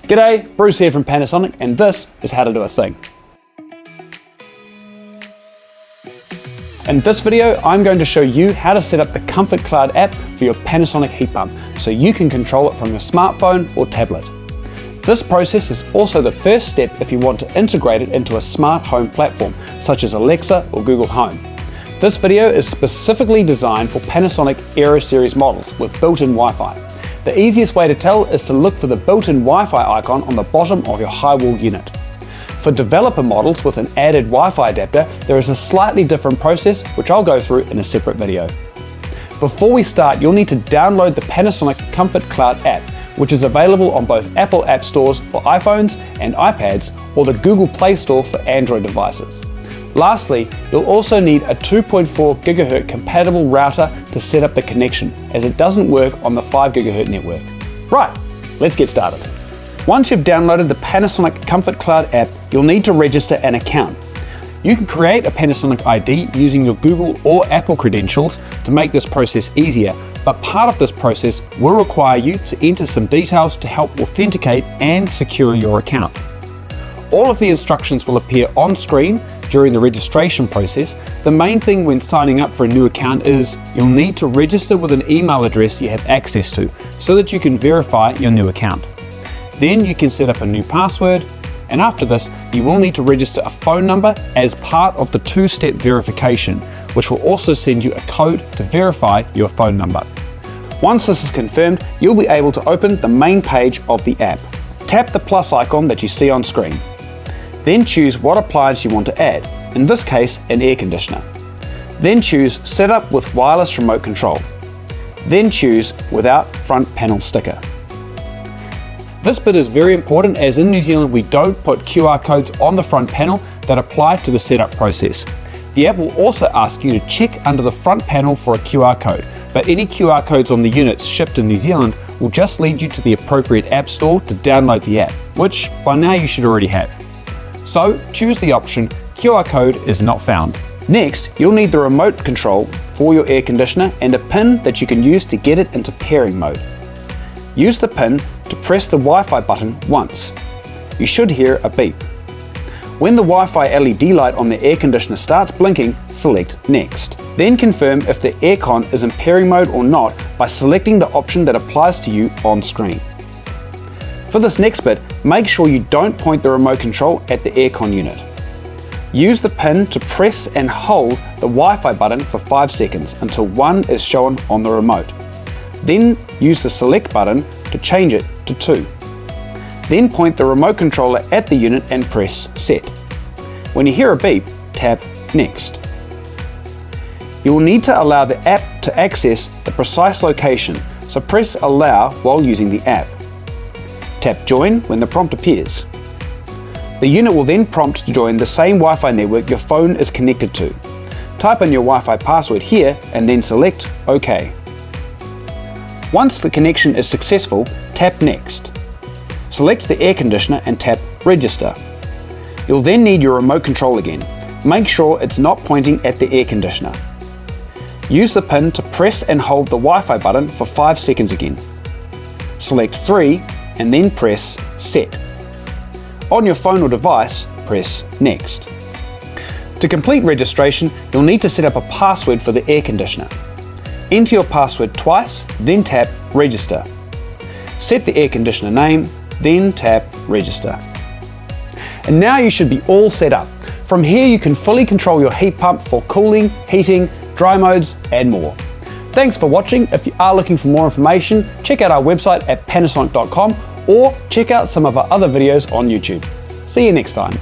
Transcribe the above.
G'day, Bruce here from Panasonic, and this is how to do a thing. In this video, I'm going to show you how to set up the Comfort Cloud app for your Panasonic heat pump so you can control it from your smartphone or tablet. This process is also the first step if you want to integrate it into a smart home platform such as Alexa or Google Home. This video is specifically designed for Panasonic Aero Series models with built-in Wi-Fi. The easiest way to tell is to look for the built-in Wi-Fi icon on the bottom of your high wall unit. For developer models with an added Wi-Fi adapter, there is a slightly different process which I'll go through in a separate video. Before we start, you'll need to download the Panasonic Comfort Cloud app, which is available on both Apple App Stores for iPhones and iPads or the Google Play Store for Android devices. Lastly, you'll also need a 2.4 GHz compatible router to set up the connection, as it doesn't work on the 5 GHz network. Right, let's get started. Once you've downloaded the Panasonic Comfort Cloud app, you'll need to register an account. You can create a Panasonic ID using your Google or Apple credentials to make this process easier, but part of this process will require you to enter some details to help authenticate and secure your account. All of the instructions will appear on screen during the registration process. The main thing when signing up for a new account is you'll need to register with an email address you have access to so that you can verify your new account. Then you can set up a new password, and after this you will need to register a phone number as part of the two-step verification, which will also send you a code to verify your phone number. Once this is confirmed, you'll be able to open the main page of the app. Tap the plus icon that you see on screen. Then choose what appliance you want to add, in this case an air conditioner. Then choose Setup with wireless remote control. Then choose Without front panel sticker. This bit is very important, as in New Zealand we don't put QR codes on the front panel that apply to the setup process. The app will also ask you to check under the front panel for a QR code, but any QR codes on the units shipped in New Zealand will just lead you to the appropriate app store to download the app, which by now you should already have. So choose the option QR code is not found. Next, you'll need the remote control for your air conditioner and a pin that you can use to get it into pairing mode. Use the pin to press the Wi-Fi button once. You should hear a beep. When the Wi-Fi LED light on the air conditioner starts blinking, select Next. Then confirm if the aircon is in pairing mode or not by selecting the option that applies to you on screen. For this next bit, make sure you don't point the remote control at the aircon unit. Use the pin to press and hold the Wi-Fi button for 5 seconds until 1 is shown on the remote. Then use the select button to change it to 2. Then point the remote controller at the unit and press Set. When you hear a beep, tap Next. You will need to allow the app to access the precise location, so press Allow while using the app. Tap Join when the prompt appears. The unit will then prompt to join the same Wi-Fi network your phone is connected to. Type in your Wi-Fi password here and then select OK. Once the connection is successful, tap Next. Select the air conditioner and tap Register. You'll then need your remote control again. Make sure it's not pointing at the air conditioner. Use the pin to press and hold the Wi-Fi button for 5 seconds again. Select 3 and then press Set. On your phone or device, press Next. To complete registration, you'll need to set up a password for the air conditioner. Enter your password twice, then tap Register. Set the air conditioner name, then tap Register. And now you should be all set up. From here you can fully control your heat pump for cooling, heating, dry modes and more. Thanks for watching. If you are looking for more information, check out our website at panasonic.com or check out some of our other videos on YouTube. See you next time.